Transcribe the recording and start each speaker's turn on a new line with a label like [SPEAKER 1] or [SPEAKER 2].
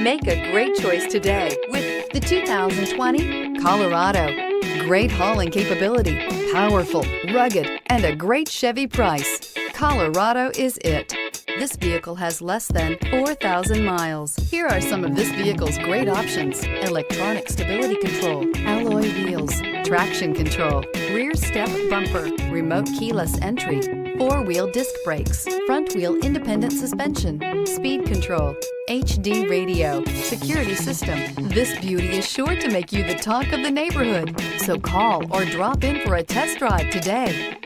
[SPEAKER 1] Make a great choice today with the 2020 Colorado. Great hauling capability, powerful, rugged, and a great Chevy price. Colorado is it. This vehicle has less than 4,000 miles. Here are some of this vehicle's great options: electronic stability control, alloy wheels, traction control, rear step bumper, remote keyless entry, four-wheel disc brakes, front-wheel independent suspension, speed control, HD radio, security system. This beauty is sure to make you the talk of the neighborhood. So call or drop in for a test drive today.